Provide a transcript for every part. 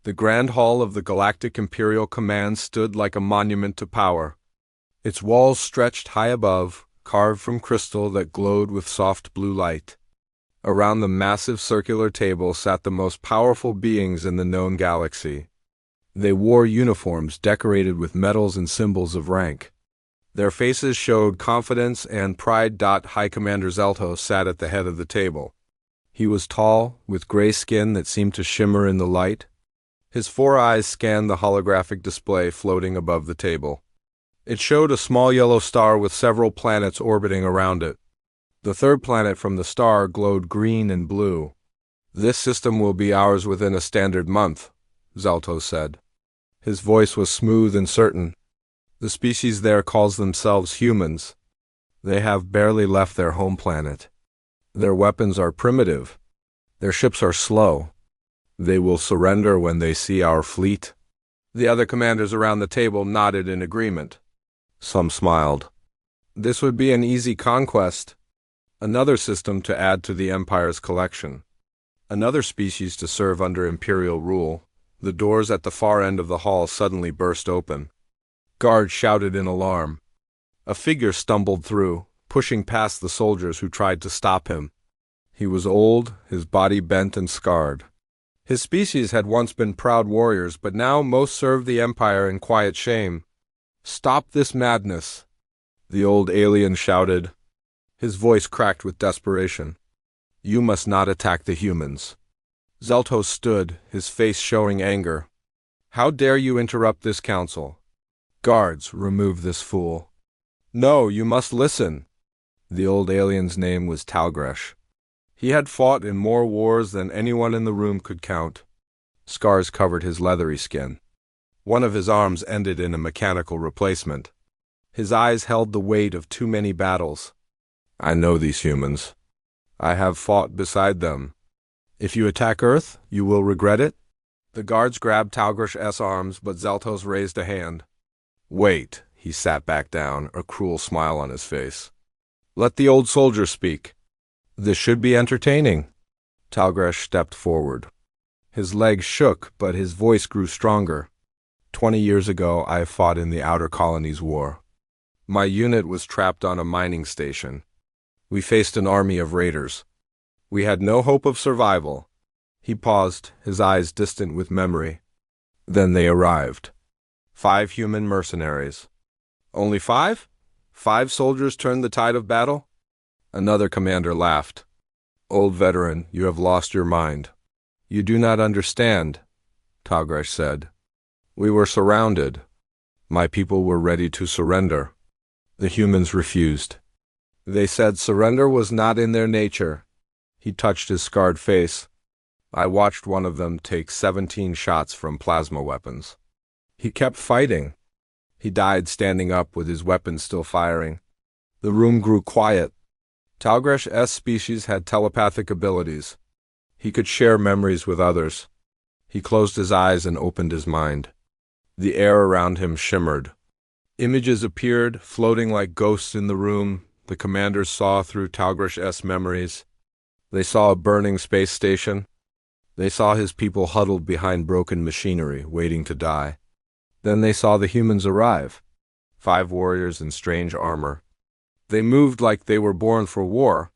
The grand hall of the Galactic Imperial Command stood like a monument to power. Its walls stretched high above, carved from crystal that glowed with soft blue light. Around the massive circular table sat the most powerful beings in the known galaxy. They wore uniforms decorated with medals and symbols of rank. Their faces showed confidence and pride. High Commander Zeltos sat at the head of the table. He was tall, with gray skin that seemed to shimmer in the light. His 4 eyes scanned the holographic display floating above the table. It showed a small yellow star with several planets orbiting around it. The third planet from the star glowed green and blue. "This system will be ours within a standard month," Zeltos said. His voice was smooth and certain. "The species there calls themselves humans. They have barely left their home planet. Their weapons are primitive. Their ships are slow. They will surrender when they see our fleet." The other commanders around the table nodded in agreement. Some smiled. This would be an easy conquest. Another system to add to the Empire's collection. Another species to serve under Imperial rule. The doors at the far end of the hall suddenly burst open. Guards shouted in alarm. A figure stumbled through, pushing past the soldiers who tried to stop him. He was old, his body bent and scarred. His species had once been proud warriors, but now most served the Empire in quiet shame. "Stop this madness," the old alien shouted. His voice cracked with desperation. "You must not attack the humans." Zeltos stood, his face showing anger. "How dare you interrupt this council? Guards, remove this fool." "No, you must listen." The old alien's name was Talgresh. He had fought in more wars than anyone in the room could count. Scars covered his leathery skin. One of his arms ended in a mechanical replacement. His eyes held the weight of too many battles. "I know these humans. I have fought beside them. If you attack Earth, you will regret it." The guards grabbed Talgresh's arms, but Zeltos raised a hand. "Wait." He sat back down, a cruel smile on his face. "Let the old soldier speak. This should be entertaining." Talgresh stepped forward. His legs shook, but his voice grew stronger. 20 years ago, I fought in the Outer Colonies War. My unit was trapped on a mining station. We faced an army of raiders. We had no hope of survival." He paused, his eyes distant with memory. "Then they arrived. 5 human mercenaries." "Only 5? 5 soldiers turned the tide of battle?" Another commander laughed. "Old veteran, you have lost your mind." "You do not understand," Talgresh said. "We were surrounded. My people were ready to surrender. The humans refused. They said surrender was not in their nature." He touched his scarred face. "I watched one of them take 17 shots from plasma weapons. He kept fighting. He died standing up with his weapons still firing." The room grew quiet. Talgresh's species had telepathic abilities. He could share memories with others. He closed his eyes and opened his mind. The air around him shimmered. Images appeared, floating like ghosts in the room. The commanders saw through Talgresh's memories. They saw a burning space station. They saw his people huddled behind broken machinery, waiting to die. Then they saw the humans arrive. 5 warriors in strange armor. They moved like they were born for war.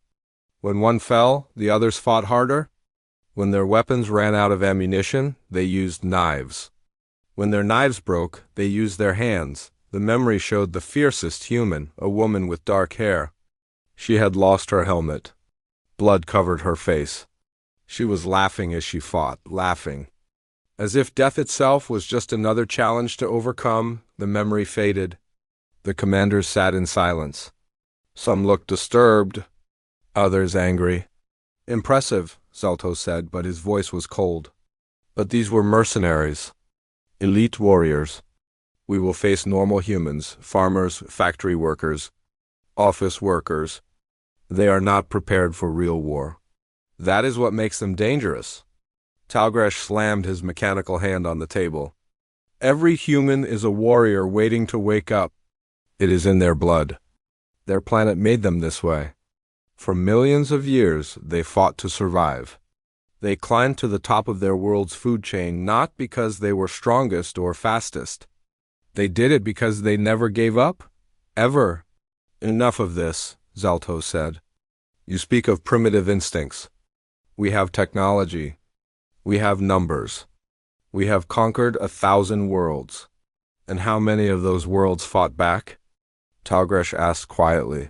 When one fell, the others fought harder. When their weapons ran out of ammunition, they used knives. When their knives broke, they used their hands. The memory showed the fiercest human, a woman with dark hair. She had lost her helmet. Blood covered her face. She was laughing as she fought, laughing. As if death itself was just another challenge to overcome, the memory faded. The commanders sat in silence. Some looked disturbed, others angry. "Impressive," Zeltos said, but his voice was cold. "But these were mercenaries. Elite warriors. We will face normal humans, farmers, factory workers, office workers. They are not prepared for real war. That is what makes them dangerous." Talgresh slammed his mechanical hand on the table. "Every human is a warrior waiting to wake up. It is in their blood. Their planet made them this way. For millions of years, they fought to survive. They climbed to the top of their world's food chain not because they were strongest or fastest. They did it because they never gave up. Ever. Enough of this, Zaltos said. You speak of primitive instincts. We have technology. We have numbers. We have conquered 1,000 worlds. And how many of those worlds fought back? Talgresh asked quietly.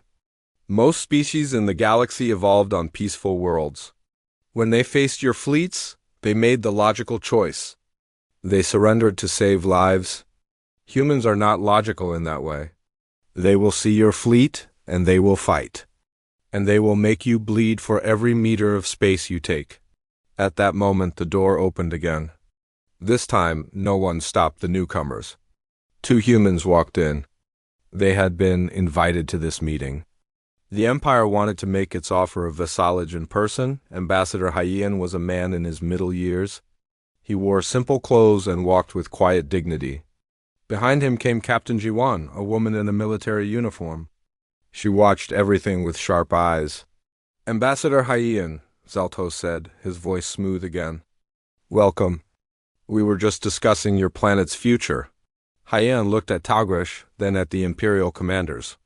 Most species in the galaxy evolved on peaceful worlds. When they faced your fleets, they made the logical choice. They surrendered to save lives. Humans are not logical in that way. They will see your fleet, and they will fight. And they will make you bleed for every meter of space you take. At that moment, the door opened again. This time, no one stopped the newcomers. 2 humans walked in. They had been invited to this meeting. The Empire wanted to make its offer of vassalage in person. Ambassador Hyen was a man in his middle years. He wore simple clothes and walked with quiet dignity. Behind him came Captain Jiwan, a woman in a military uniform. She watched everything with sharp eyes. Ambassador Hyen, Zaltos said, his voice smooth again. Welcome. We were just discussing your planet's future. Hyen looked at Talgresh, then at the Imperial commanders.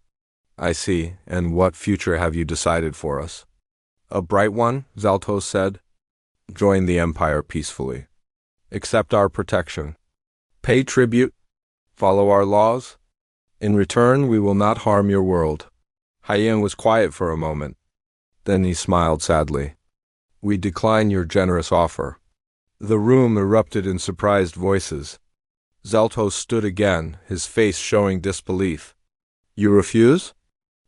I see, and what future have you decided for us? A bright one, Zaltos said. Join the Empire peacefully. Accept our protection. Pay tribute. Follow our laws. In return, we will not harm your world. Hyen was quiet for a moment. Then he smiled sadly. We decline your generous offer. The room erupted in surprised voices. Zaltos stood again, his face showing disbelief. You refuse?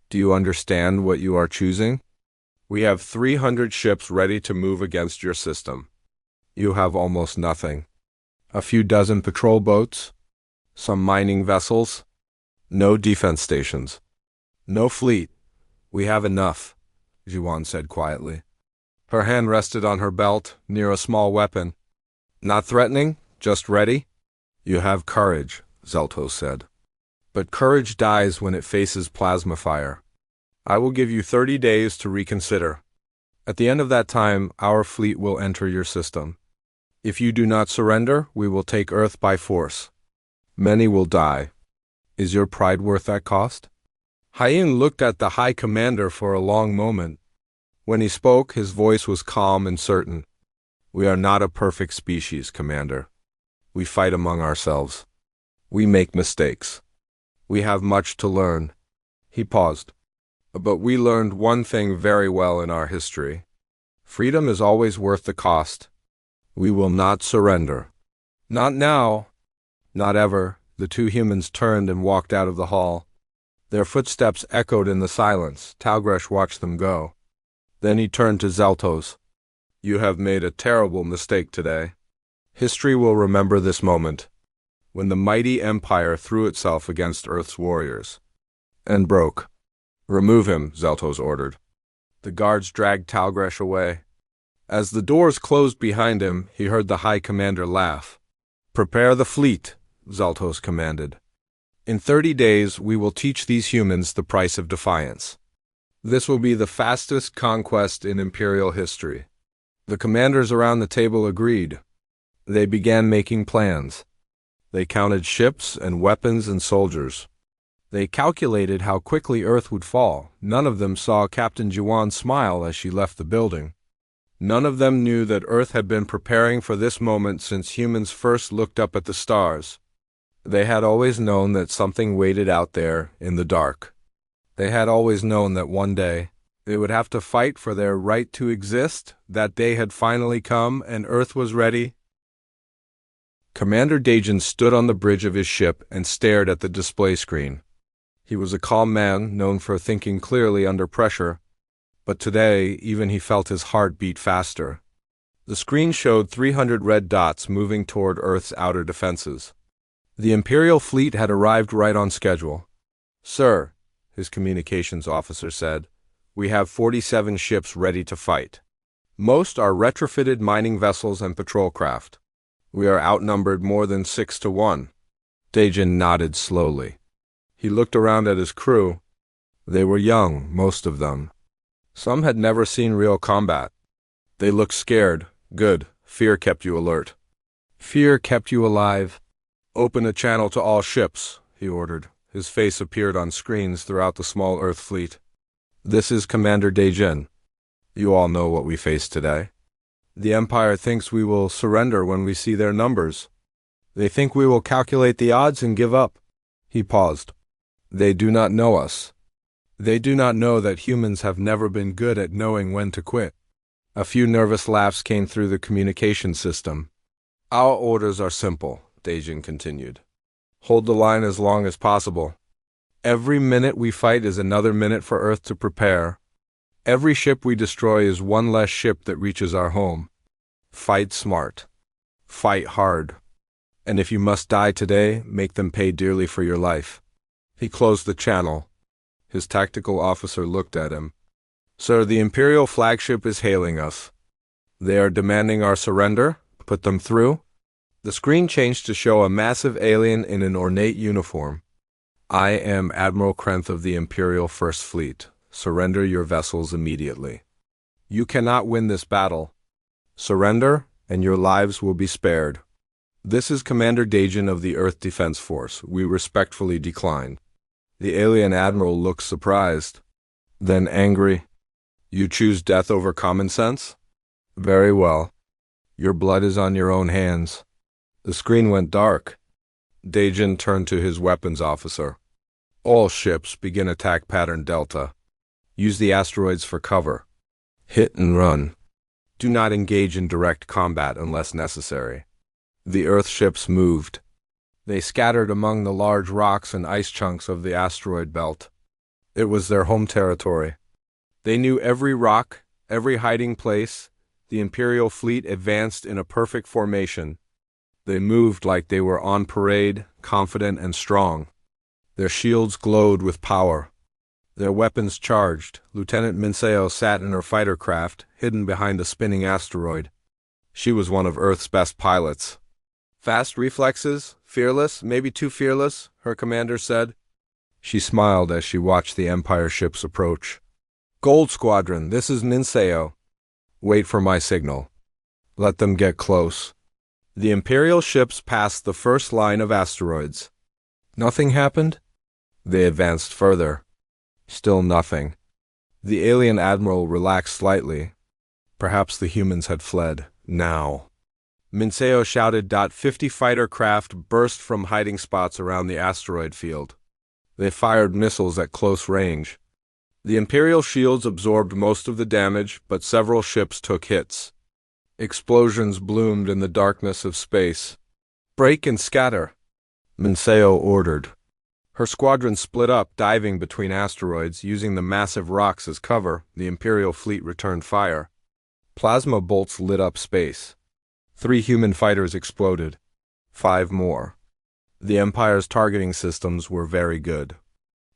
Do you understand what you are choosing? We have 300 ships ready to move against your system. You have almost nothing. A few dozen patrol boats, some mining vessels, no defense stations, no fleet. We have enough, Jiwan said quietly. Her hand rested on her belt, near a small weapon. Not threatening, just ready? You have courage, Zaltos said. But courage dies when it faces plasma fire. I will give you 30 days to reconsider. At the end of that time, our fleet will enter your system. If you do not surrender, we will take Earth by force. Many will die. Is your pride worth that cost? Hyen looked at the High Commander for a long moment. When he spoke, his voice was calm and certain. We are not a perfect species, Commander. We fight among ourselves. We make mistakes. We have much to learn. He paused. But we learned one thing very well in our history. Freedom is always worth the cost. We will not surrender. Not now. Not ever. The 2 humans turned and walked out of the hall. Their footsteps echoed in the silence. Talgresh watched them go. Then he turned to Zaltos. You have made a terrible mistake today. History will remember this moment, when the mighty Empire threw itself against Earth's warriors. And broke. Remove him, Zaltos ordered. The guards dragged Talgresh away. As the doors closed behind him, he heard the High Commander laugh. Prepare the fleet, Zaltos commanded. In 30 days, we will teach these humans the price of defiance. This will be the fastest conquest in Imperial history. The commanders around the table agreed. They began making plans. They counted ships and weapons and soldiers. They calculated how quickly Earth would fall. None of them saw Captain Jiwan smile as she left the building. None of them knew that Earth had been preparing for this moment since humans first looked up at the stars. They had always known that something waited out there in the dark. They had always known that one day they would have to fight for their right to exist. That day had finally come, and Earth was ready. Commander Dajan stood on the bridge of his ship and stared at the display screen. He was a calm man, known for thinking clearly under pressure, but today even he felt his heart beat faster. The screen showed 300 red dots moving toward Earth's outer defenses. The Imperial fleet had arrived right on schedule. Sir, his communications officer said, we have 47 ships ready to fight. Most are retrofitted mining vessels and patrol craft. We are outnumbered more than 6 to 1. Dajan nodded slowly. He looked around at his crew. They were young, most of them. Some had never seen real combat. They looked scared, Good. Fear kept you alert. Fear kept you alive. Open a channel to all ships, he ordered. His face appeared on screens throughout the small Earth fleet. This is Commander Dejin. You all know what we face today. The Empire thinks we will surrender when we see their numbers. They think we will calculate the odds and give up. He paused. They do not know us. They do not know that humans have never been good at knowing when to quit. A few nervous laughs came through the communication system. Our orders are simple, Dejin continued. Hold the line as long as possible. Every minute we fight is another minute for Earth to prepare. Every ship we destroy is one less ship that reaches our home. Fight smart. Fight hard. And if you must die today, make them pay dearly for your life. He closed the channel. His tactical officer looked at him. Sir, the Imperial flagship is hailing us. They are demanding our surrender. Put them through. The screen changed to show a massive alien in an ornate uniform. I am Admiral Krenth of the Imperial First Fleet. Surrender your vessels immediately. You cannot win this battle. Surrender, and your lives will be spared. This is Commander Dejin of the Earth Defense Force. We respectfully decline. The alien admiral looked surprised, then angry. You choose death over common sense? Very well. Your blood is on your own hands. The screen went dark. Dejin turned to his weapons officer. All ships begin attack pattern Delta. Use the asteroids for cover. Hit and run. Do not engage in direct combat unless necessary. The Earth ships moved. They scattered among the large rocks and ice chunks of the asteroid belt. It was their home territory. They knew every rock, every hiding place. The Imperial fleet advanced in a perfect formation. They moved like they were on parade, confident and strong. Their shields glowed with power. Their weapons charged. Lieutenant Minseo sat in her fighter craft, hidden behind a spinning asteroid. She was one of Earth's best pilots. Fast reflexes, fearless, maybe too fearless, her commander said. She smiled as she watched the Empire ships approach. Gold Squadron, this is Minseo. Wait for my signal. Let them get close. The Imperial ships passed the first line of asteroids. Nothing happened? They advanced further. Still nothing. The alien admiral relaxed slightly. Perhaps the humans had fled. Now. Minseo shouted. 50 fighter craft burst from hiding spots around the asteroid field. They fired missiles at close range. The Imperial shields absorbed most of the damage, but several ships took hits. Explosions bloomed in the darkness of space. Break and scatter, Minseo ordered. Her squadron split up, diving between asteroids, using the massive rocks as cover. The Imperial fleet returned fire. Plasma bolts lit up space. 3 human fighters exploded. 5 more. The Empire's targeting systems were very good.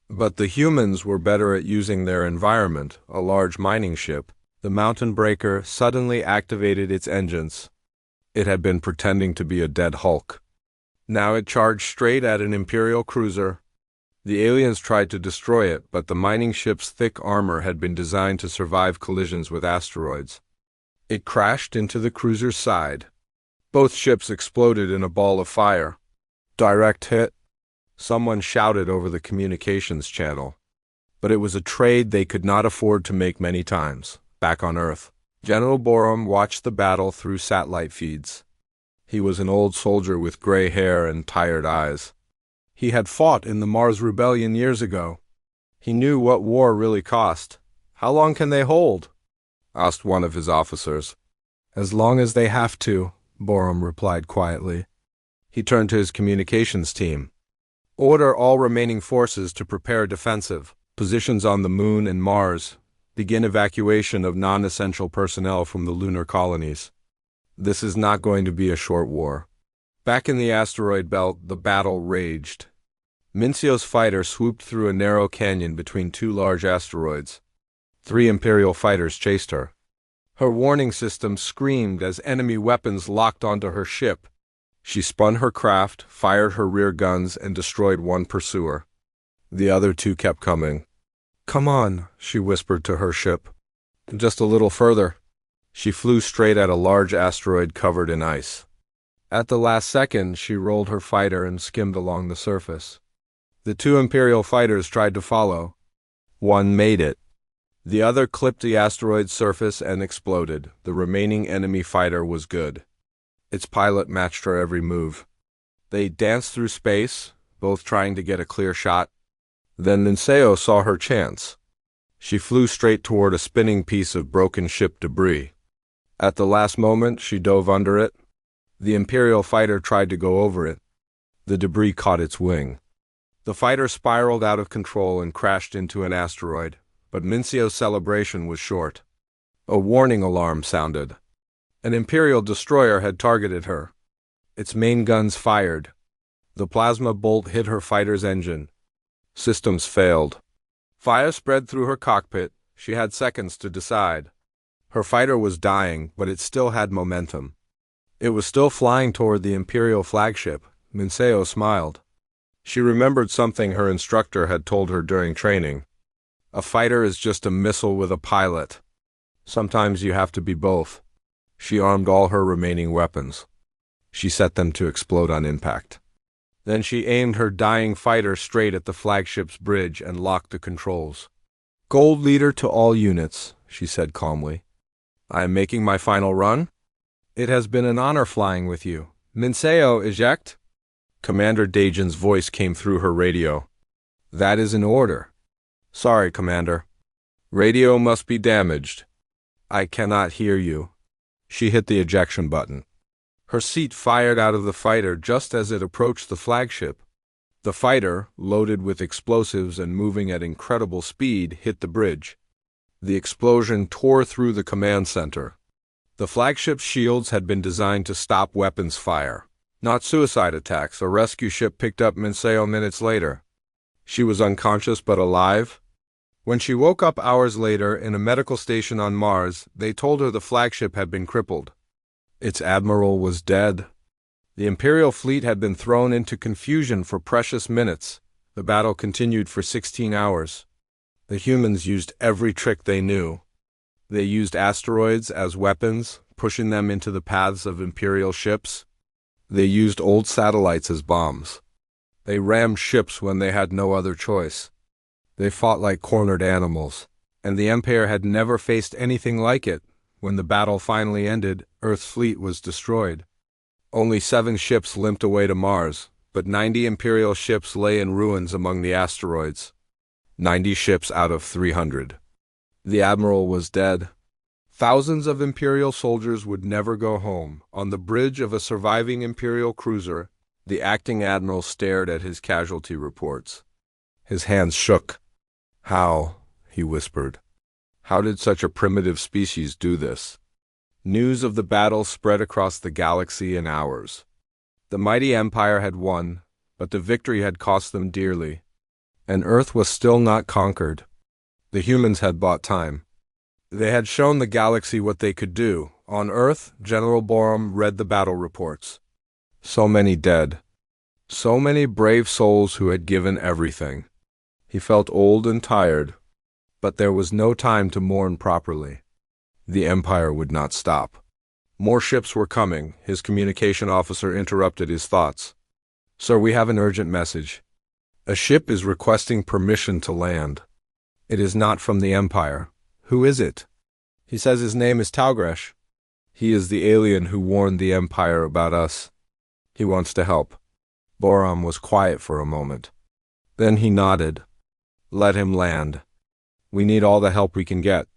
But the humans were better at using their environment. A large mining ship, the Mountain Breaker, suddenly activated its engines. It had been pretending to be a dead hulk. Now it charged straight at an Imperial cruiser. The aliens tried to destroy it, but the mining ship's thick armor had been designed to survive collisions with asteroids. It crashed into the cruiser's side. Both ships exploded in a ball of fire. Direct hit. Someone shouted over the communications channel. But it was a trade they could not afford to make many times. Back on Earth, General Borum watched the battle through satellite feeds. He was an old soldier with gray hair and tired eyes. He had fought in the Mars Rebellion years ago. He knew what war really cost. How long can they hold? Asked one of his officers. As long as they have to, Borum replied quietly. He turned to his communications team. Order all remaining forces to prepare defensive positions on the Moon and Mars. Begin evacuation of non-essential personnel from the lunar colonies. This is not going to be a short war. Back in the asteroid belt, the battle raged. Minseo's fighter swooped through a narrow canyon between 2 large asteroids. 3 Imperial fighters chased her. Her warning system screamed as enemy weapons locked onto her ship. She spun her craft, fired her rear guns, and destroyed 1 pursuer. The other 2 kept coming. Come on, she whispered to her ship. Just a little further. She flew straight at a large asteroid covered in ice. At the last second, she rolled her fighter and skimmed along the surface. The two Imperial fighters tried to follow. One made it. The other clipped the asteroid's surface and exploded. The remaining enemy fighter was good. Its pilot matched her every move. They danced through space, both trying to get a clear shot. Then Linseo saw her chance. She flew straight toward a spinning piece of broken ship debris. At the last moment, she dove under it. The Imperial fighter tried to go over it. The debris caught its wing. The fighter spiraled out of control and crashed into an asteroid, but Minseo's celebration was short. A warning alarm sounded. An Imperial destroyer had targeted her. Its main guns fired. The plasma bolt hit her fighter's engine. Systems failed. Fire spread through her cockpit. She had seconds to decide. Her fighter was dying, but it still had momentum. It was still flying toward the Imperial flagship. Minseo smiled. She remembered something her instructor had told her during training. A fighter is just a missile with a pilot. Sometimes you have to be both. She armed all her remaining weapons. She set them to explode on impact. Then she aimed her dying fighter straight at the flagship's bridge and locked the controls. "Gold leader to all units," she said calmly. "I am making my final run. It has been an honor flying with you. Minseo, eject." Commander Dajin's voice came through her radio. "That is an order." "Sorry, Commander. Radio must be damaged. I cannot hear you." She hit the ejection button. Her seat fired out of the fighter just as it approached the flagship. The fighter, loaded with explosives and moving at incredible speed, hit the bridge. The explosion tore through the command center. The flagship's shields had been designed to stop weapons fire, not suicide attacks. A rescue ship picked up Minseo minutes later. She was unconscious but alive. When she woke up hours later in a medical station on Mars, they told her the flagship had been crippled. Its admiral was dead. The Imperial fleet had been thrown into confusion for precious minutes. The battle continued for 16 hours. The humans used every trick they knew. They used asteroids as weapons, pushing them into the paths of Imperial ships. They used old satellites as bombs. They rammed ships when they had no other choice. They fought like cornered animals, and the Empire had never faced anything like it. When the battle finally ended, Earth's fleet was destroyed. Only 7 ships limped away to Mars, but 90 Imperial ships lay in ruins among the asteroids. 90 ships out of 300. The admiral was dead. Thousands of Imperial soldiers would never go home. On the bridge of a surviving Imperial cruiser, the acting admiral stared at his casualty reports. His hands shook. "How?" he whispered. "How did such a primitive species do this?" News of the battle spread across the galaxy in hours. The mighty Empire had won, but the victory had cost them dearly. And Earth was still not conquered. The humans had bought time. They had shown the galaxy what they could do. On Earth, General Borum read the battle reports. So many dead. So many brave souls who had given everything. He felt old and tired. But there was no time to mourn properly. The Empire would not stop. More ships were coming. His communication officer interrupted his thoughts. "Sir, we have an urgent message. A ship is requesting permission to land. It is not from the Empire." "Who is it?" "He says his name is Talgresh. He is the alien who warned the Empire about us. He wants to help." Borum was quiet for a moment. Then he nodded. "Let him land. We need all the help we can get."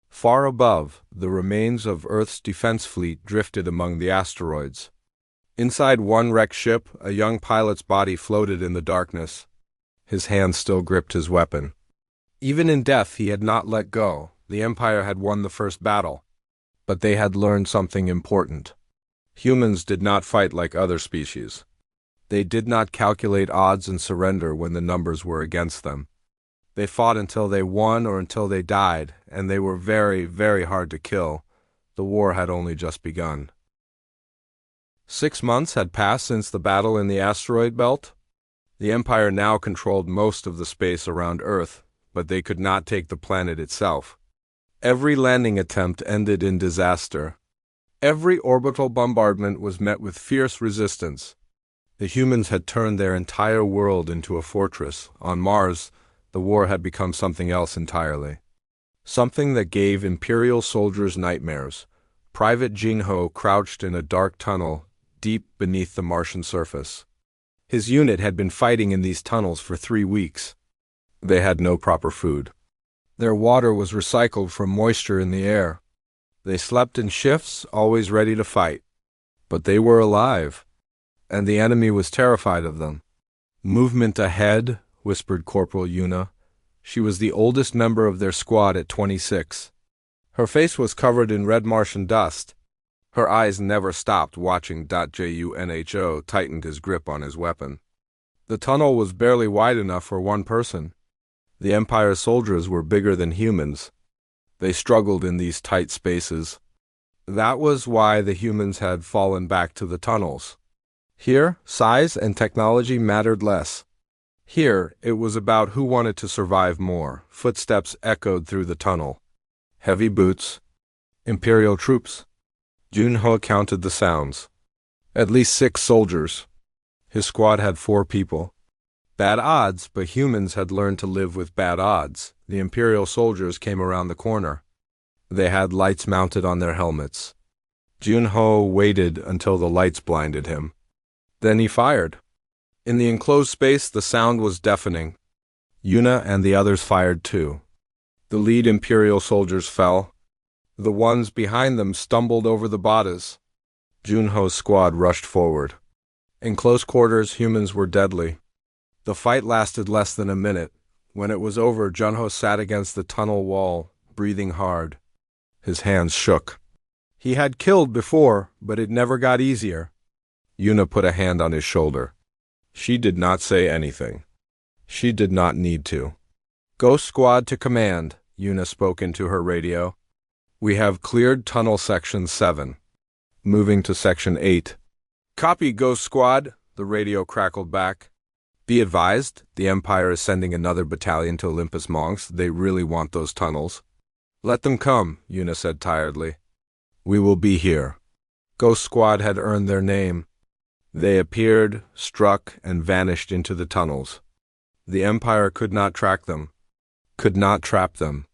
Far above, the remains of Earth's defense fleet drifted among the asteroids. Inside one wrecked ship, a young pilot's body floated in the darkness. His hand still gripped his weapon. Even in death, he had not let go. The Empire had won the first battle. But they had learned something important. Humans did not fight like other species. They did not calculate odds and surrender when the numbers were against them. They fought until they won or until they died, and they were very, very hard to kill. The war had only just begun. 6 months had passed since the battle in the asteroid belt. The Empire now controlled most of the space around Earth, but they could not take the planet itself. Every landing attempt ended in disaster. Every orbital bombardment was met with fierce resistance. The humans had turned their entire world into a fortress. On Mars, the war had become something else entirely. Something that gave Imperial soldiers nightmares. Private Jin-Ho crouched in a dark tunnel deep beneath the Martian surface. His unit had been fighting in these tunnels for 3 weeks. They had no proper food. Their water was recycled from moisture in the air. They slept in shifts, always ready to fight. But they were alive, and the enemy was terrified of them. "Movement ahead," whispered Corporal Yuna. She was the oldest member of their squad at 26. Her face was covered in red Martian dust. Her eyes never stopped watching. Junho tightened his grip on his weapon. The tunnel was barely wide enough for one person. The Empire's soldiers were bigger than humans. They struggled in these tight spaces. That was why the humans had fallen back to the tunnels. Here, size and technology mattered less. Here, it was about who wanted to survive more. Footsteps echoed through the tunnel. Heavy boots. Imperial troops. Junho counted the sounds. At least 6 soldiers. His squad had 4 people. Bad odds, but humans had learned to live with bad odds. The Imperial soldiers came around the corner. They had lights mounted on their helmets. Junho waited until the lights blinded him. Then he fired. In the enclosed space, the sound was deafening. Yuna and the others fired too. The lead Imperial soldiers fell. The ones behind them stumbled over the bodies. Junho's squad rushed forward. In close quarters, humans were deadly. The fight lasted less than a minute. When it was over, Junho sat against the tunnel wall, breathing hard. His hands shook. He had killed before, but it never got easier. Yuna put a hand on his shoulder. She did not say anything. She did not need to. "Ghost Squad to command," Yuna spoke into her radio. "We have cleared tunnel section 7. Moving to section 8. "Copy, Ghost Squad," the radio crackled back. "Be advised, the Empire is sending another battalion to Olympus Mons. They really want those tunnels." "Let them come," Yuna said tiredly. "We will be here." Ghost Squad had earned their name. They appeared, struck, and vanished into the tunnels. The Empire could not track them, could not trap them.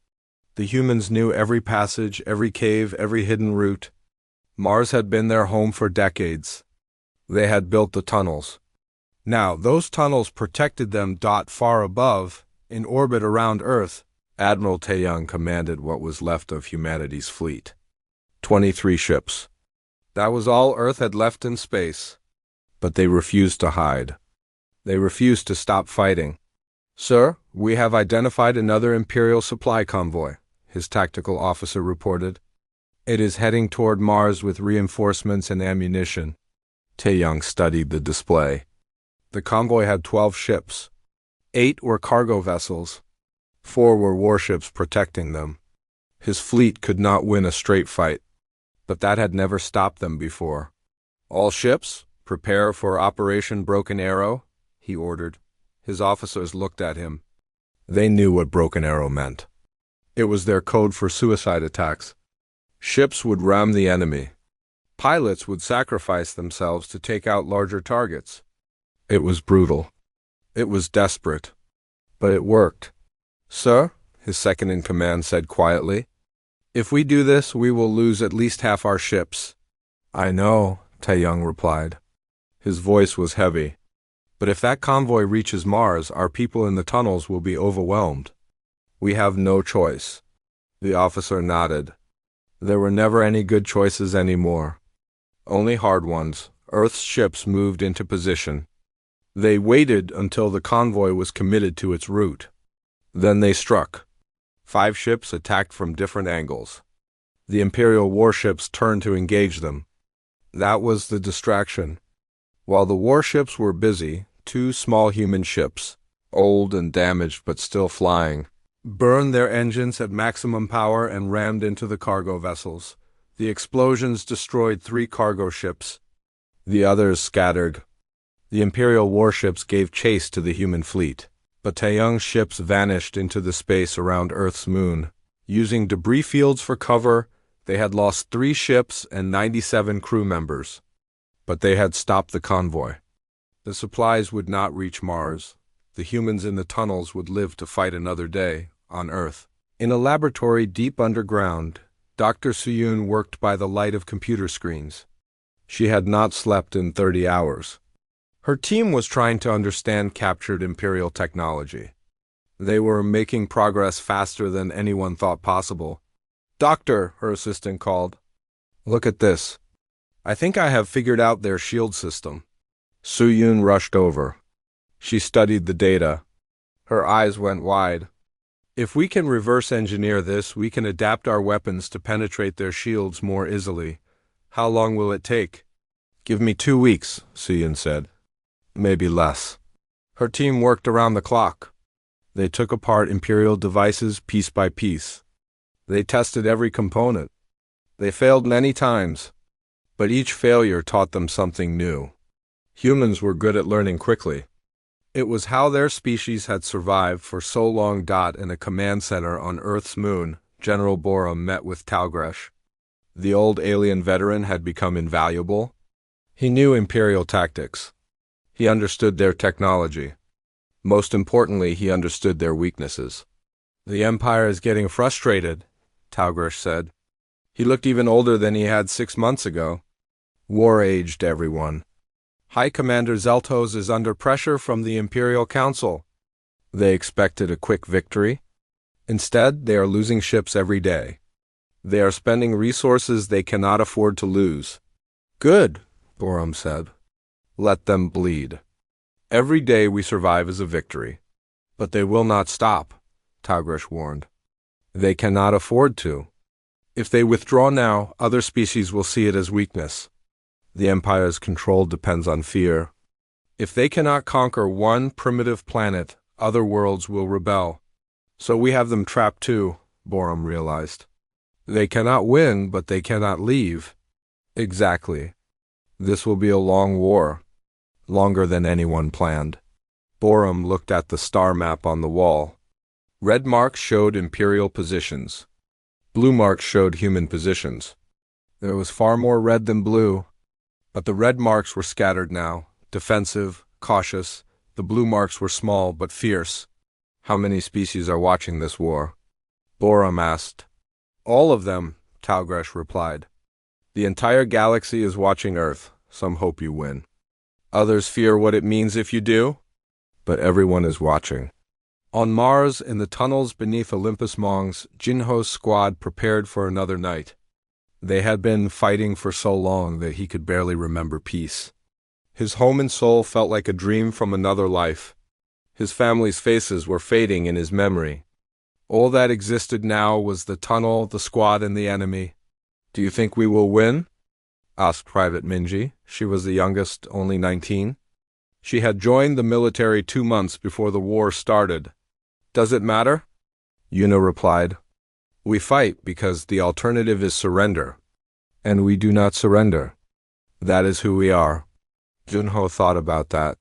The humans knew every passage, every cave, every hidden route. Mars had been their home for decades. They had built the tunnels. Now, those tunnels protected them. Far above, in orbit around Earth, Admiral Taeyang commanded what was left of humanity's fleet. 23 ships. That was all Earth had left in space. But they refused to hide. They refused to stop fighting. "Sir, we have identified another Imperial supply convoy," his tactical officer reported. "It is heading toward Mars with reinforcements and ammunition." Taeyang studied the display. The convoy had 12 ships. 8 were cargo vessels. 4 were warships protecting them. His fleet could not win a straight fight, but that had never stopped them before. "All ships, prepare for Operation Broken Arrow," he ordered. His officers looked at him. They knew what Broken Arrow meant. It was their code for suicide attacks. Ships would ram the enemy. Pilots would sacrifice themselves to take out larger targets. It was brutal. It was desperate. But it worked. "Sir," his second-in-command said quietly, "if we do this, we will lose at least half our ships." "I know," Taeyang replied. His voice was heavy. "But if that convoy reaches Mars, our people in the tunnels will be overwhelmed. We have no choice." The officer nodded. There were never any good choices anymore. Only hard ones. Earth's ships moved into position. They waited until the convoy was committed to its route. Then they struck. 5 ships attacked from different angles. The Imperial warships turned to engage them. That was the distraction. While the warships were busy, 2 small human ships, old and damaged but still flying, burned their engines at maximum power and rammed into the cargo vessels. The explosions destroyed 3 cargo ships. The others scattered. The Imperial warships gave chase to the human fleet, but Taeyang's ships vanished into the space around Earth's moon. Using debris fields for cover, they had lost 3 ships and 97 crew members. But they had stopped the convoy. The supplies would not reach Mars. The humans in the tunnels would live to fight another day on Earth. In a laboratory deep underground, Dr. Suyun worked by the light of computer screens. She had not slept in 30 hours. Her team was trying to understand captured Imperial technology. They were making progress faster than anyone thought possible. "Doctor," her assistant called. "Look at this. I think I have figured out their shield system." Suyun rushed over. She studied the data. Her eyes went wide. "If we can reverse engineer this, we can adapt our weapons to penetrate their shields more easily. How long will it take?" "Give me 2 weeks," Suyun said. "Maybe less." Her team worked around the clock. They took apart Imperial devices piece by piece. They tested every component. They failed many times, but each failure taught them something new. Humans were good at learning quickly. It was how their species had survived for so long. In a command center on Earth's moon, General Borum met with Talgresh. The old alien veteran had become invaluable. He knew Imperial tactics. He understood their technology. Most importantly, he understood their weaknesses. "The Empire is getting frustrated," Talgresh said. He looked even older than he had 6 months ago. War aged everyone. High Commander Zeltos is under pressure from the Imperial Council. They expected a quick victory. Instead, they are losing ships every day. They are spending resources they cannot afford to lose. "Good," Borum said. "Let them bleed. Every day we survive is a victory." "But they will not stop," Talgresh warned. "They cannot afford to. If they withdraw now, other species will see it as weakness. The Empire's control depends on fear. If they cannot conquer one primitive planet, other worlds will rebel. So we have them trapped too," Borum realized. "They cannot win, but they cannot leave." "Exactly. This will be a long war, longer than anyone planned." Borum looked at the star map on the wall. Red marks showed Imperial positions. Blue marks showed human positions. There was far more red than blue. But the red marks were scattered now, defensive, cautious. The blue marks were small but fierce. "How many species are watching this war?" Borum asked. "All of them," Talgresh replied. "The entire galaxy is watching Earth. Some hope you win. Others fear what it means if you do. But everyone is watching." On Mars, in the tunnels beneath Olympus Mons, Jinho's squad prepared for another night. They had been fighting for so long that he could barely remember peace. His home and soul felt like a dream from another life. His family's faces were fading in his memory. All that existed now was the tunnel, the squad, and the enemy. "Do you think we will win?" asked Private Minji. She was the youngest, only 19. She had joined the military 2 months before the war started. "Does it matter?" Yuna replied. "We fight because the alternative is surrender. And we do not surrender. That is who we are." Junho thought about that.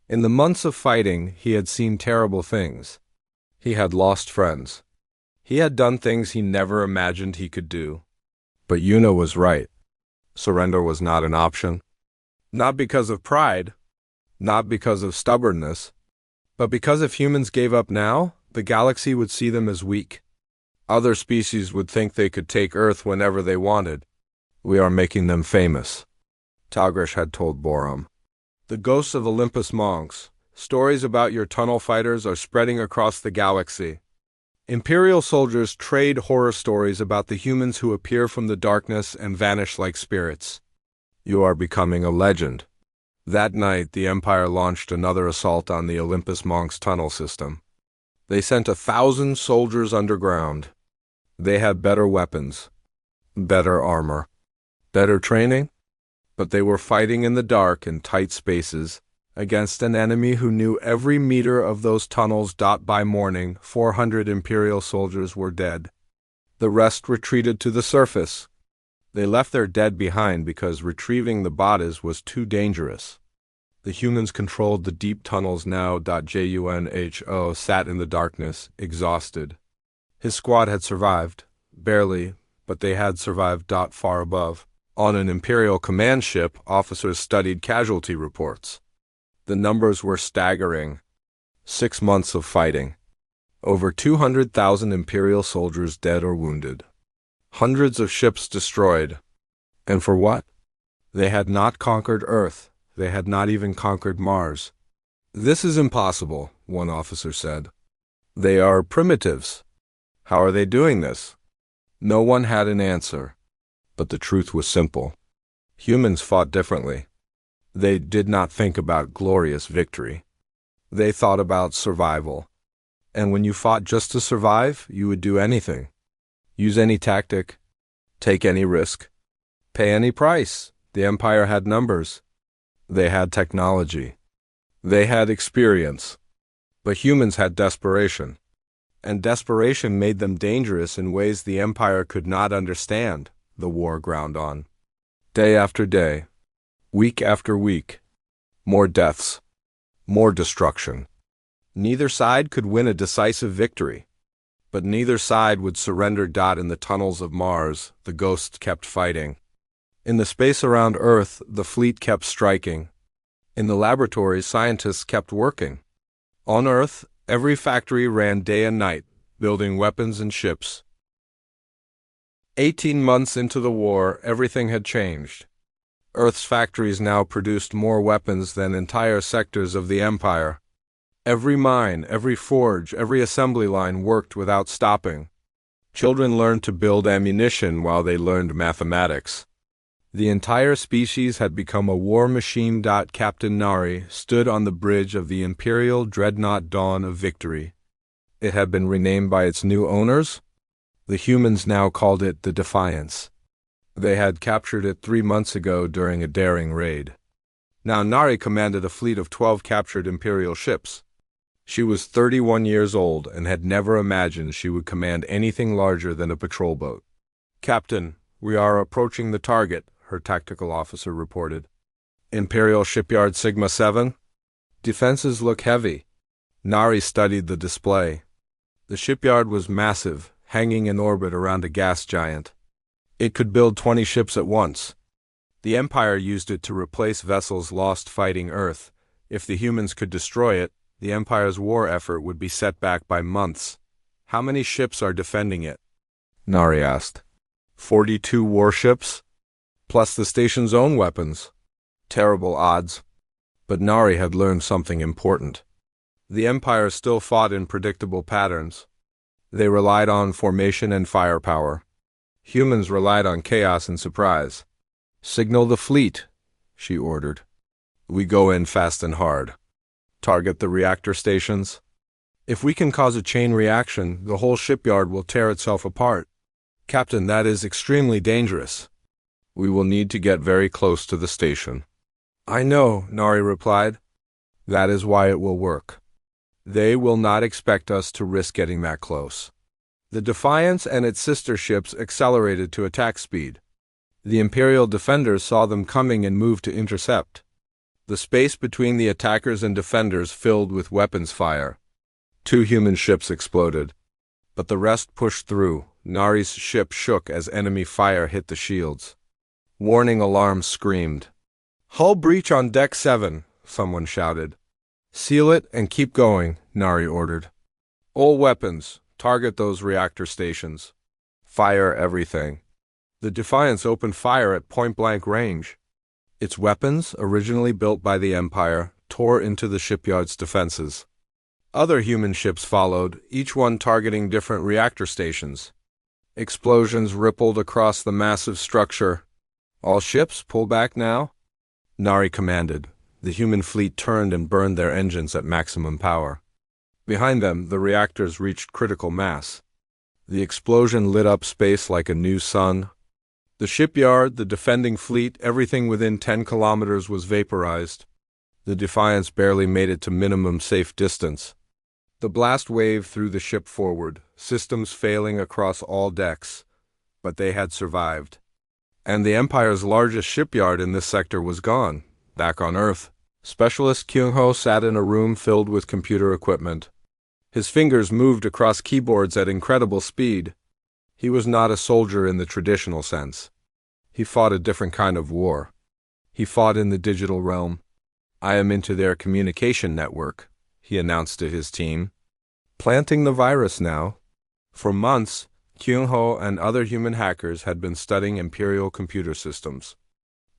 In the months of fighting, he had seen terrible things. He had lost friends. He had done things he never imagined he could do. But Yuna was right. Surrender was not an option. Not because of pride, not because of stubbornness, but because if humans gave up now, the galaxy would see them as weak. Other species would think they could take Earth whenever they wanted. "We are making them famous," Talgresh had told Borum. "The ghosts of Olympus Mons. Stories about your tunnel fighters are spreading across the galaxy. Imperial soldiers trade horror stories about the humans who appear from the darkness and vanish like spirits. You are becoming a legend." That night, the Empire launched another assault on the Olympus Mons tunnel system. They sent 1,000 soldiers underground. They had better weapons, better armor, better training, but they were fighting in the dark in tight spaces against an enemy who knew every meter of those tunnels. By morning, 400 Imperial soldiers were dead. The rest retreated to the surface. They left their dead behind because retrieving the bodies was too dangerous. The humans controlled the deep tunnels now. Junho sat in the darkness, exhausted. His squad had survived, barely, but they had survived. Far above. On an Imperial command ship, officers studied casualty reports. The numbers were staggering. 6 months of fighting. Over 200,000 Imperial soldiers dead or wounded. Hundreds of ships destroyed. And for what? They had not conquered Earth. They had not even conquered Mars. "This is impossible," one officer said. "They are primitives. How are they doing this?" No one had an answer. But the truth was simple. Humans fought differently. They did not think about glorious victory. They thought about survival. And when you fought just to survive, you would do anything. Use any tactic. Take any risk. Pay any price. The Empire had numbers. They had technology. They had experience. But humans had desperation. And desperation made them dangerous in ways the Empire could not understand. The war ground on. Day after day. Week after week. More deaths. More destruction. Neither side could win a decisive victory. But neither side would surrender. In the tunnels of Mars, the ghosts kept fighting. In the space around Earth, the fleet kept striking. In the laboratories, scientists kept working. On Earth, every factory ran day and night, building weapons and ships. 18 months into the war, everything had changed. Earth's factories now produced more weapons than entire sectors of the Empire. Every mine, every forge, every assembly line worked without stopping. Children learned to build ammunition while they learned mathematics. The entire species had become a war machine. Captain Nari stood on the bridge of the Imperial dreadnought Dawn of Victory. It had been renamed by its new owners. The humans now called it the Defiance. They had captured it 3 months ago during a daring raid. Now Nari commanded a fleet of 12 captured Imperial ships. She was 31 years old and had never imagined she would command anything larger than a patrol boat. "Captain, we are approaching the target," her tactical officer reported. "Imperial Shipyard Sigma 7? Defenses look heavy." Nari studied the display. The shipyard was massive, hanging in orbit around a gas giant. It could build 20 ships at once. The Empire used it to replace vessels lost fighting Earth. If the humans could destroy it, the Empire's war effort would be set back by months. "How many ships are defending it?" Nari asked. 42 warships? Plus the station's own weapons. Terrible odds. But Nari had learned something important. The Empire still fought in predictable patterns. They relied on formation and firepower. Humans relied on chaos and surprise. "Signal the fleet," she ordered. "We go in fast and hard. Target the reactor stations. If we can cause a chain reaction, the whole shipyard will tear itself apart. Captain, that is extremely dangerous. We will need to get very close to the station." "I know," Nari replied. "That is why it will work. They will not expect us to risk getting that close." The Defiance and its sister ships accelerated to attack speed. The Imperial defenders saw them coming and moved to intercept. The space between the attackers and defenders filled with weapons fire. 2 human ships exploded. But the rest pushed through. Nari's ship shook as enemy fire hit the shields. Warning alarms screamed. "Hull breach on Deck 7, someone shouted. "Seal it and keep going," Nari ordered. "All weapons, target those reactor stations. Fire everything." The Defiance opened fire at point-blank range. Its weapons, originally built by the Empire, tore into the shipyard's defenses. Other human ships followed, each one targeting different reactor stations. Explosions rippled across the massive structure. "All ships, pull back now," Nari commanded. The human fleet turned and burned their engines at maximum power. Behind them, the reactors reached critical mass. The explosion lit up space like a new sun. The shipyard, the defending fleet, everything within 10 kilometers was vaporized. The Defiance barely made it to minimum safe distance. The blast wave threw the ship forward, systems failing across all decks. But they had survived. And the Empire's largest shipyard in this sector was gone. Back on Earth, Specialist Kyung-ho sat in a room filled with computer equipment. His fingers moved across keyboards at incredible speed. He was not a soldier in the traditional sense. He fought a different kind of war. He fought in the digital realm. "I am into their communication network," he announced to his team. "Planting the virus now." For months, Kyung-ho and other human hackers had been studying Imperial computer systems.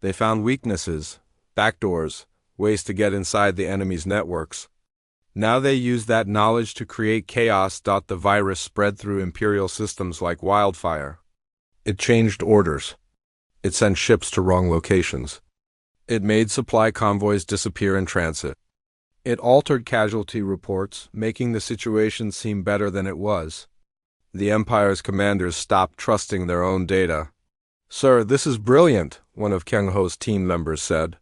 They found weaknesses, backdoors, ways to get inside the enemy's networks. Now they used that knowledge to create chaos. The virus spread through Imperial systems like wildfire. It changed orders. It sent ships to wrong locations. It made supply convoys disappear in transit. It altered casualty reports, making the situation seem better than it was. The Empire's commanders stopped trusting their own data. "Sir, this is brilliant," one of Kyung-ho's team members said.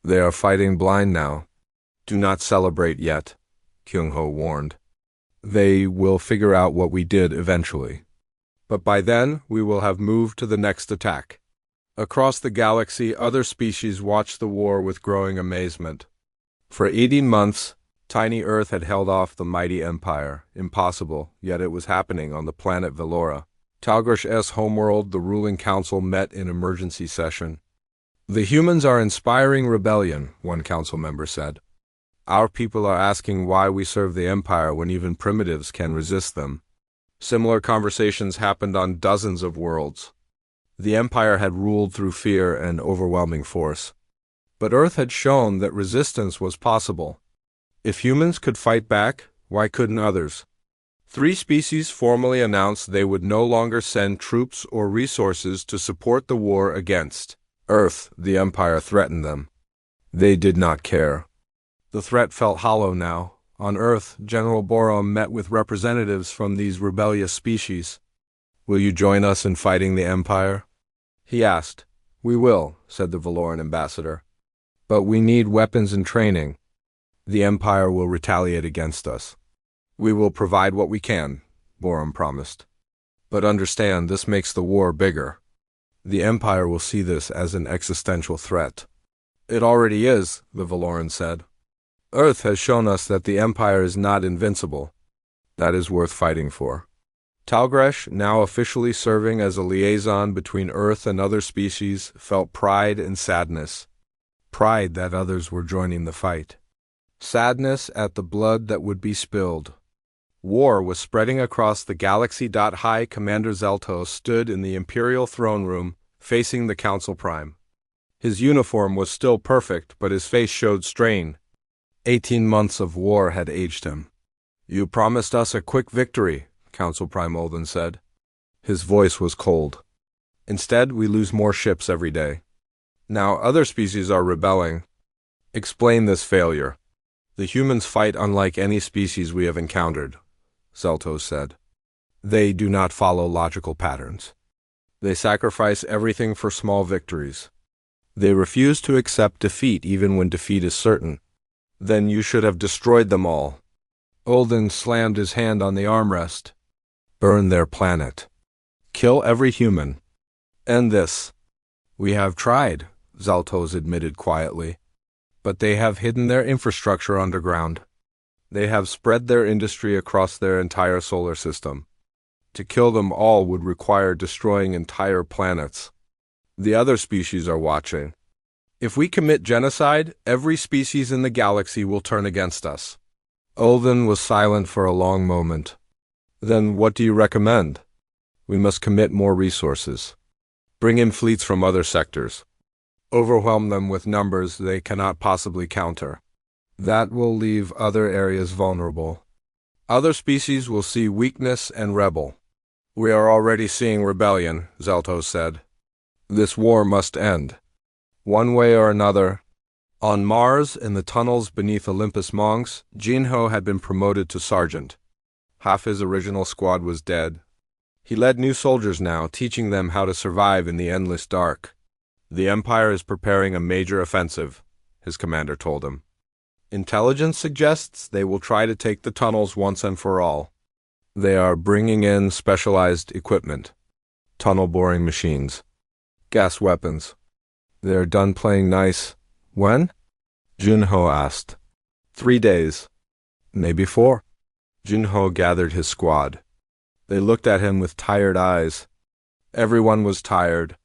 "They are fighting blind now." "Do not celebrate yet," Kyung-ho warned. "They will figure out what we did eventually. But by then, we will have moved to the next attack." Across the galaxy, other species watched the war with growing amazement. For 18 months, tiny Earth had held off the mighty Empire. Impossible, yet it was happening on the planet Velora. Talgrash's homeworld, the ruling council met in emergency session. "The humans are inspiring rebellion," one council member said. "Our people are asking why we serve the Empire when even primitives can resist them." Similar conversations happened on dozens of worlds. The Empire had ruled through fear and overwhelming force. But Earth had shown that resistance was possible. If humans could fight back, why couldn't others? 3 species formally announced they would no longer send troops or resources to support the war against Earth. The Empire threatened them. They did not care. The threat felt hollow now. On Earth, General Borom met with representatives from these rebellious species. "Will you join us in fighting the Empire?" he asked. "We will," said the Veloran ambassador. "But we need weapons and training. The Empire will retaliate against us." "We will provide what we can," Borom promised. "But understand, this makes the war bigger. The Empire will see this as an existential threat." "It already is," the Veloran said. "Earth has shown us that the Empire is not invincible. That is worth fighting for." Talgrash, now officially serving as a liaison between Earth and other species, felt pride and sadness. Pride that others were joining the fight. Sadness at the blood that would be spilled. War was spreading across the galaxy. High Commander Zelto stood in the Imperial throne room, facing the Council Prime. His uniform was still perfect, but his face showed strain. 18 months of war had aged him. "You promised us a quick victory," Council Prime Olden said. His voice was cold. "Instead, we lose more ships every day. Now other species are rebelling. Explain this failure." "The humans fight unlike any species we have encountered," Zelto said. "They do not follow logical patterns. They sacrifice everything for small victories. They refuse to accept defeat even when defeat is certain." "Then you should have destroyed them all." Olden slammed his hand on the armrest. "Burn their planet. Kill every human. End this." "We have tried," Zaltos admitted quietly. "But they have hidden their infrastructure underground. They have spread their industry across their entire solar system. To kill them all would require destroying entire planets. The other species are watching. If we commit genocide, every species in the galaxy will turn against us." Olden was silent for a long moment. "Then what do you recommend?" "We must commit more resources. Bring in fleets from other sectors. Overwhelm them with numbers they cannot possibly counter. That will leave other areas vulnerable. Other species will see weakness and rebel." "We are already seeing rebellion," Zelto said. "This war must end. One way or another." On Mars, in the tunnels beneath Olympus Mons, Jinho had been promoted to sergeant. Half his original squad was dead. He led new soldiers now, teaching them how to survive in the endless dark. "The Empire is preparing a major offensive," his commander told him. "Intelligence suggests they will try to take the tunnels once and for all. They are bringing in specialized equipment, tunnel boring machines, gas weapons. They are done playing nice." "When?" Junho asked. 3 days. "Maybe 4. Junho gathered his squad. They looked at him with tired eyes. Everyone was tired.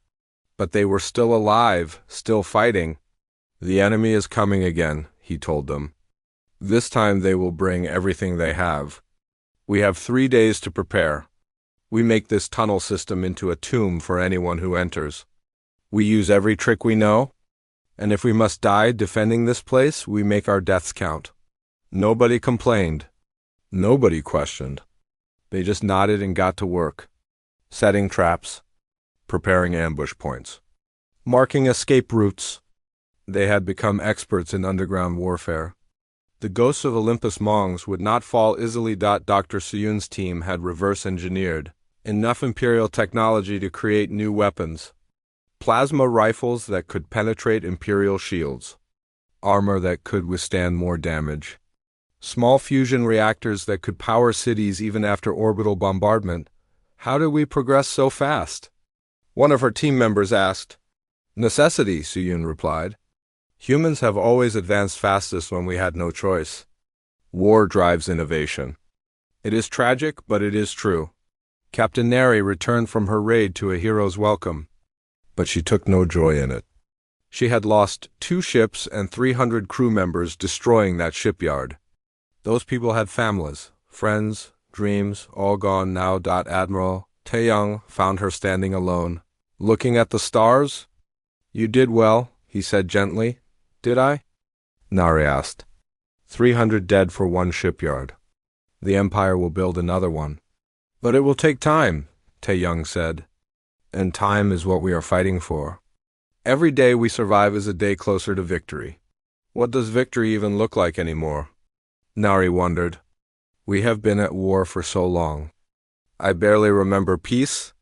But they were still alive, still fighting. The enemy is coming again, he told them. This time they will bring everything they have. We have 3 days to prepare. We make this tunnel system into a tomb for anyone who enters. We use every trick we know, and if we must die defending this place, we make our deaths count. Nobody complained. Nobody questioned. They just nodded and got to work, setting traps, preparing ambush points, marking escape routes. They had become experts in underground warfare. The ghosts of Olympus Mongs would not fall easily. Dr. Suyun's team had reverse-engineered enough Imperial technology to create new weapons. Plasma rifles that could penetrate Imperial shields. Armor that could withstand more damage. Small fusion reactors that could power cities even after orbital bombardment. How did we progress so fast? One of her team members asked. Necessity, Suyun replied. Humans have always advanced fastest when we had no choice. War drives innovation. It is tragic, but it is true. Captain Neri returned from her raid to a hero's welcome, but she took no joy in it. She had lost 2 ships and 300 crew members destroying that shipyard. Those people had families, friends, dreams, all gone now. Admiral Taeyong found her standing alone, looking at the stars. You did well, he said gently. Did I? Nari asked. 300 dead for one shipyard. The Empire will build another one. But it will take time, Taeyong said. And time is what we are fighting for. Every day we survive is a day closer to victory. What does victory even look like anymore? Nari wondered. We have been at war for so long. I barely remember peace.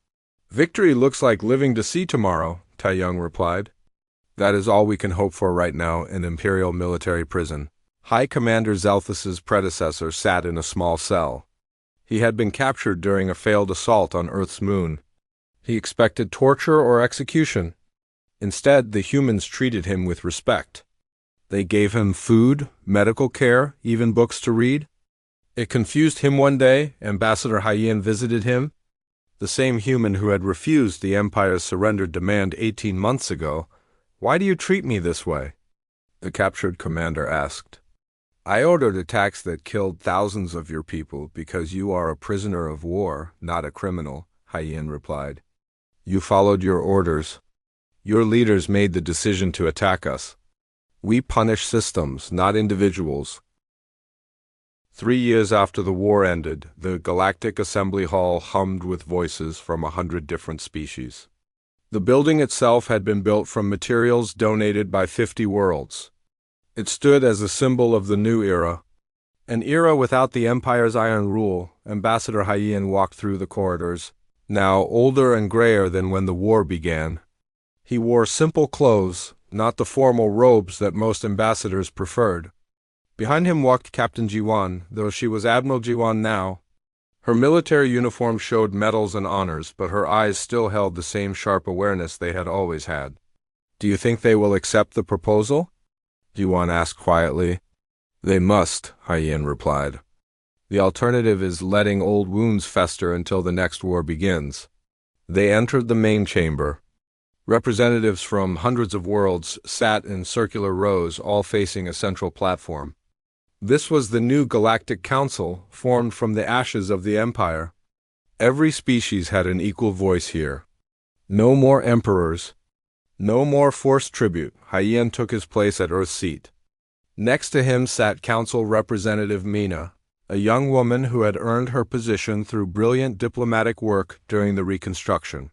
Victory looks like living to see tomorrow, Taeyong replied. That is all we can hope for right now in Imperial military prison. High Commander Zelthus's predecessor sat in a small cell. He had been captured during a failed assault on Earth's moon. He expected torture or execution. Instead, the humans treated him with respect. They gave him food, medical care, even books to read. It confused him one day. Ambassador Haiyan visited him. The same human who had refused the Empire's surrender demand 18 months ago. Why do you treat me this way? The captured commander asked. I ordered attacks that killed thousands of your people because you are a prisoner of war, not a criminal, Haiyan replied. You followed your orders. Your leaders made the decision to attack us. We punish systems, not individuals. 3 years after the war ended, the Galactic Assembly Hall hummed with voices from 100 different species. The building itself had been built from materials donated by 50 worlds. It stood as a symbol of the new era. An era without the Empire's iron rule. Ambassador Haiyan walked through the corridors, now older and grayer than when the war began. He wore simple clothes, not the formal robes that most ambassadors preferred. Behind him walked Captain Jiwan, though she was Admiral Jiwan now. Her military uniform showed medals and honors, but her eyes still held the same sharp awareness they had always had. Do you think they will accept the proposal? Jiwan asked quietly. They must, Haiyan replied. The alternative is letting old wounds fester until the next war begins. They entered the main chamber. Representatives from hundreds of worlds sat in circular rows, all facing a central platform. This was the new Galactic Council, formed from the ashes of the Empire. Every species had an equal voice here. No more emperors. No more forced tribute. Haiyan took his place at Earth's seat. Next to him sat Council Representative Mina, a young woman who had earned her position through brilliant diplomatic work during the Reconstruction.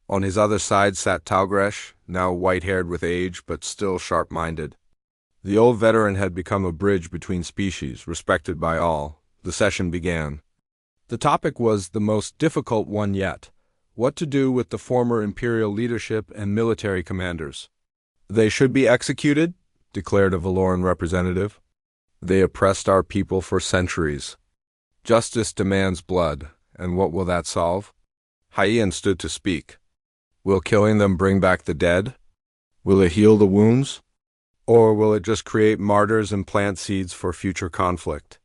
On his other side sat Talgresh, now white-haired with age but still sharp-minded. The old veteran had become a bridge between species, respected by all. The session began. The topic was the most difficult one yet: what to do with the former Imperial leadership and military commanders. They should be executed, declared a Valoran representative. They oppressed our people for centuries. Justice demands blood, and what will that solve? Haiyan stood to speak. Will killing them bring back the dead? Will it heal the wounds? Or will it just create martyrs and plant seeds for future conflict?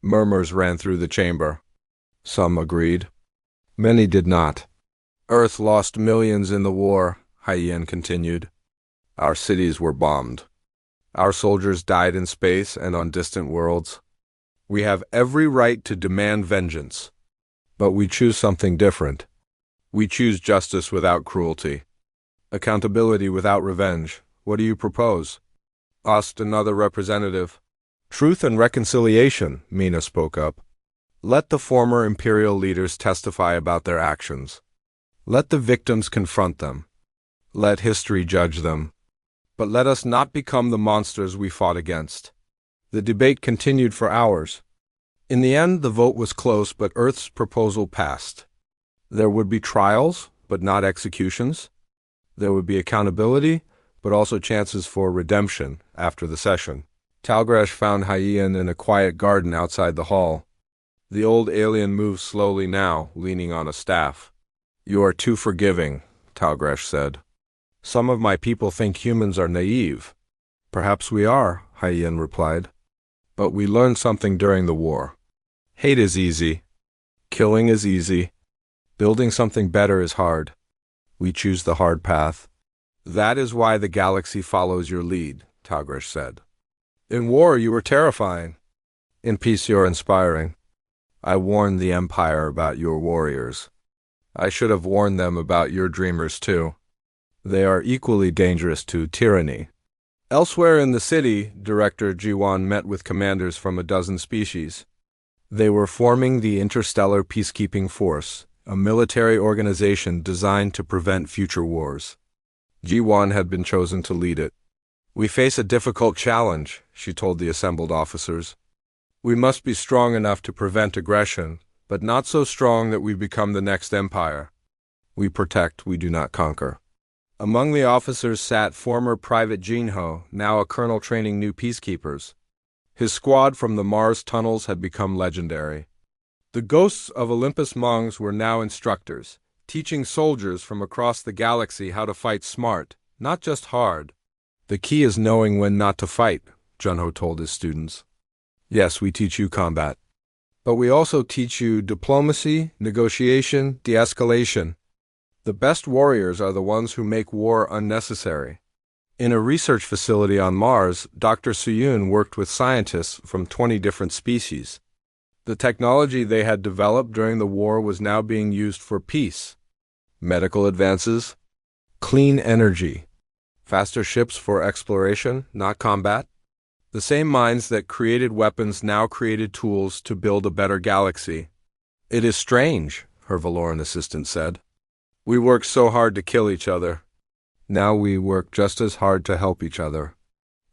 Murmurs ran through the chamber. Some agreed. Many did not. Earth lost millions in the war, Hyen continued. Our cities were bombed. Our soldiers died in space and on distant worlds. We have every right to demand vengeance. But we choose something different. We choose justice without cruelty. Accountability without revenge. What do you propose? Asked another representative. Truth and reconciliation, Mina spoke up. Let the former imperial leaders testify about their actions. Let the victims confront them. Let history judge them. But let us not become the monsters we fought against. The debate continued for hours. In the end, the vote was close, but Earth's proposal passed. There would be trials, but not executions. There would be accountability, but also chances for redemption after the session. Talgrash found Hyen in a quiet garden outside the hall. The old alien moved slowly now, leaning on a staff. You are too forgiving, Talgrash said. Some of my people think humans are naive. Perhaps we are, Hyen replied. But we learned something during the war. Hate is easy. Killing is easy. Building something better is hard. We choose the hard path. That is why the galaxy follows your lead, Talgrash said. In war, you were terrifying. In peace, you're inspiring. I warned the Empire about your warriors. I should have warned them about your dreamers, too. They are equally dangerous to tyranny. Elsewhere in the city, Director Jiwan met with commanders from a dozen species. They were forming the Interstellar Peacekeeping Force, a military organization designed to prevent future wars. Jiwan had been chosen to lead it. We face a difficult challenge, she told the assembled officers. We must be strong enough to prevent aggression, but not so strong that we become the next empire. We protect, we do not conquer. Among the officers sat former Private Jinho, now a colonel training new peacekeepers. His squad from the Mars tunnels had become legendary. The ghosts of Olympus Mongs were now instructors, teaching soldiers from across the galaxy how to fight smart, not just hard. The key is knowing when not to fight, Junho told his students. Yes, we teach you combat. But we also teach you diplomacy, negotiation, de-escalation. The best warriors are the ones who make war unnecessary. In a research facility on Mars, Dr. Suyun worked with scientists from 20 different species. The technology they had developed during the war was now being used for peace. Medical advances, clean energy, faster ships for exploration, not combat. The same minds that created weapons now created tools to build a better galaxy. It is strange, her Valoran assistant said. We worked so hard to kill each other. Now we work just as hard to help each other.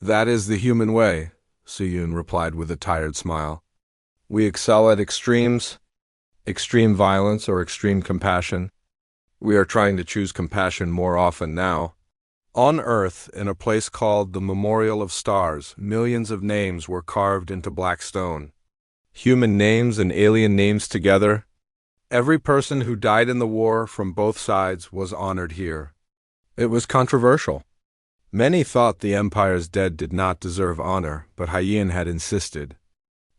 That is the human way, Suyun replied with a tired smile. We excel at extremes, extreme violence or extreme compassion. We are trying to choose compassion more often now. On Earth, in a place called the Memorial of Stars, millions of names were carved into black stone. Human names and alien names together. Every person who died in the war from both sides was honored here. It was controversial. Many thought the Empire's dead did not deserve honor, but Hyen had insisted.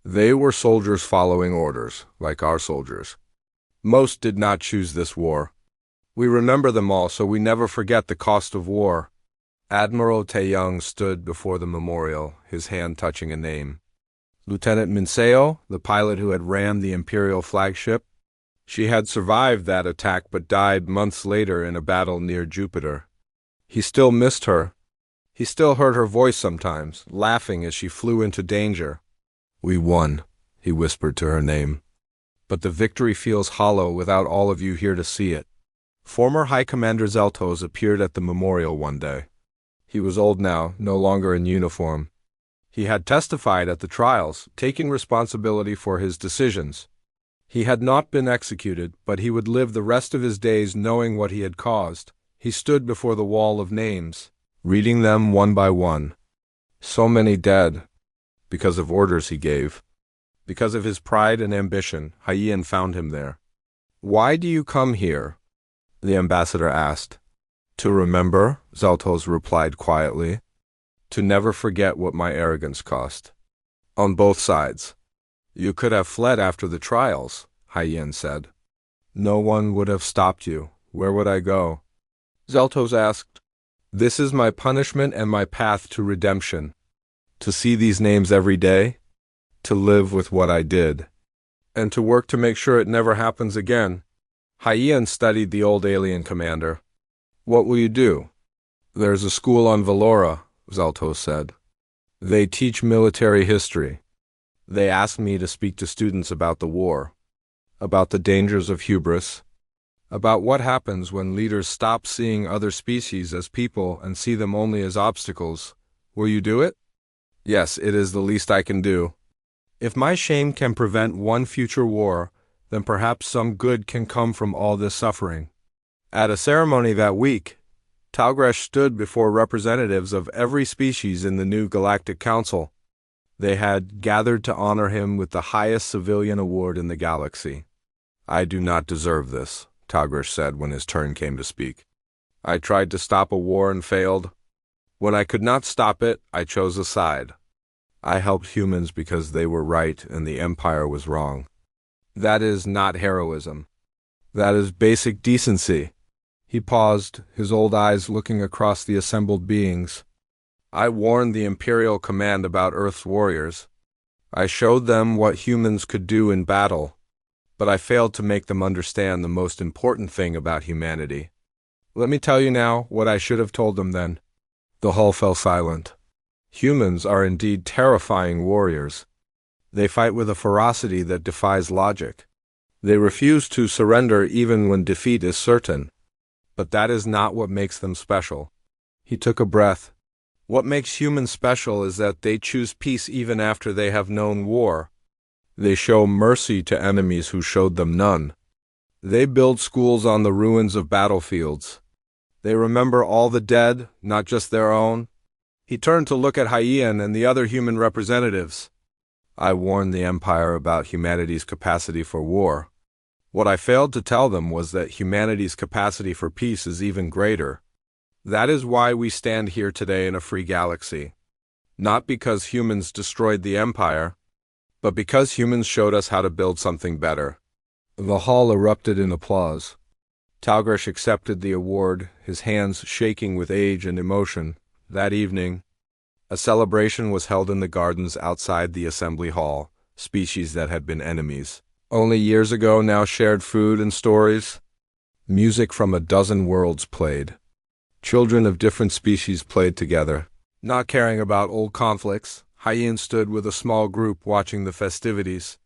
They were soldiers following orders, like our soldiers. Most did not choose this war. We remember them all, so we never forget the cost of war. Admiral Taeyong stood before the memorial, his hand touching a name. Lieutenant Minseo, the pilot who had rammed the Imperial flagship. She had survived that attack but died months later in a battle near Jupiter. He still missed her. He still heard her voice sometimes, laughing as she flew into danger. We won, he whispered to her name. But the victory feels hollow without all of you here to see it. Former High Commander Zeltos appeared at the memorial one day. He was old now, no longer in uniform. He had testified at the trials, taking responsibility for his decisions. He had not been executed, but he would live the rest of his days knowing what he had caused. He stood before the wall of names, reading them one by one. So many dead, because of orders he gave. Because of his pride and ambition, Hyen found him there. Why do you come here? The ambassador asked. To remember, Zeltos replied quietly. To never forget what my arrogance cost. On both sides. You could have fled after the trials, Hyen said. No one would have stopped you. Where would I go? Zeltos asked. This is my punishment and my path to redemption. To see these names every day, to live with what I did, and to work to make sure it never happens again. Hyen studied the old alien commander. What will you do? There's a school on Valora, Zeltos said. They teach military history. They asked me to speak to students about the war, about the dangers of hubris, about what happens when leaders stop seeing other species as people and see them only as obstacles. Will you do it? Yes, it is the least I can do. If my shame can prevent one future war, then perhaps some good can come from all this suffering. At a ceremony that week, Talgresh stood before representatives of every species in the new Galactic Council. They had gathered to honor him with the highest civilian award in the galaxy. I do not deserve this, Talgresh said when his turn came to speak. I tried to stop a war and failed. When I could not stop it, I chose a side. I helped humans because they were right and the Empire was wrong. That is not heroism. That is basic decency. He paused, his old eyes looking across the assembled beings. I warned the Imperial Command about Earth's warriors. I showed them what humans could do in battle, but I failed to make them understand the most important thing about humanity. Let me tell you now what I should have told them then. The hall fell silent. Humans are indeed terrifying warriors. They fight with a ferocity that defies logic. They refuse to surrender even when defeat is certain. But that is not what makes them special. He took a breath. What makes humans special is that they choose peace even after they have known war. They show mercy to enemies who showed them none. They build schools on the ruins of battlefields. They remember all the dead, not just their own. He turned to look at Hyen and the other human representatives. I warned the Empire about humanity's capacity for war. What I failed to tell them was that humanity's capacity for peace is even greater. That is why we stand here today in a free galaxy. Not because humans destroyed the Empire, but because humans showed us how to build something better. The hall erupted in applause. Talgresh accepted the award, his hands shaking with age and emotion. That evening, a celebration was held in the gardens outside the assembly hall. Species that had been enemies only years ago now shared food and stories. Music from a dozen worlds played. Children of different species played together. Not caring about old conflicts, Hyen stood with a small group watching the festivities.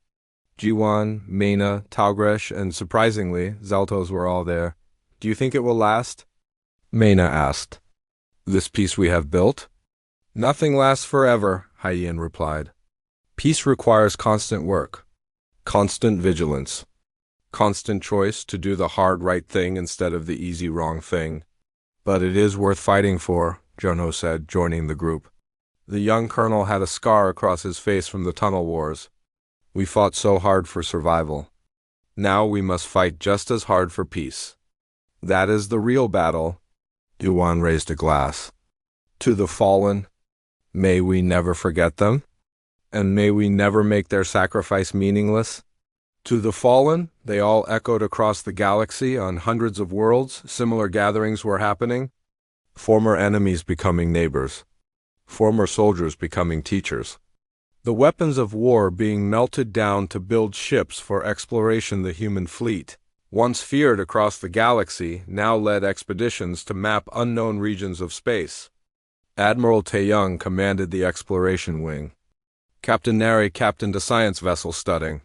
Jiwan, Mena, Talgresh, and surprisingly, Zeltos were all there. Do you think it will last? Mena asked. This peace we have built? Nothing lasts forever, Hyen replied. Peace requires constant work, constant vigilance, constant choice to do the hard right thing instead of the easy wrong thing. But it is worth fighting for, Jono said, joining the group. The young colonel had a scar across his face from the tunnel wars. We fought so hard for survival. Now we must fight just as hard for peace. That is the real battle. Yuan raised a glass. To the fallen, may we never forget them, and may we never make their sacrifice meaningless. To the fallen, they all echoed across the galaxy on hundreds of worlds. Similar gatherings were happening. Former enemies becoming neighbors. Former soldiers becoming teachers. The weapons of war being melted down to build ships for exploration. The human fleet, once feared across the galaxy, now led expeditions to map unknown regions of space. Admiral Taeyong commanded the exploration wing. Captain Neri captained a science vessel studying.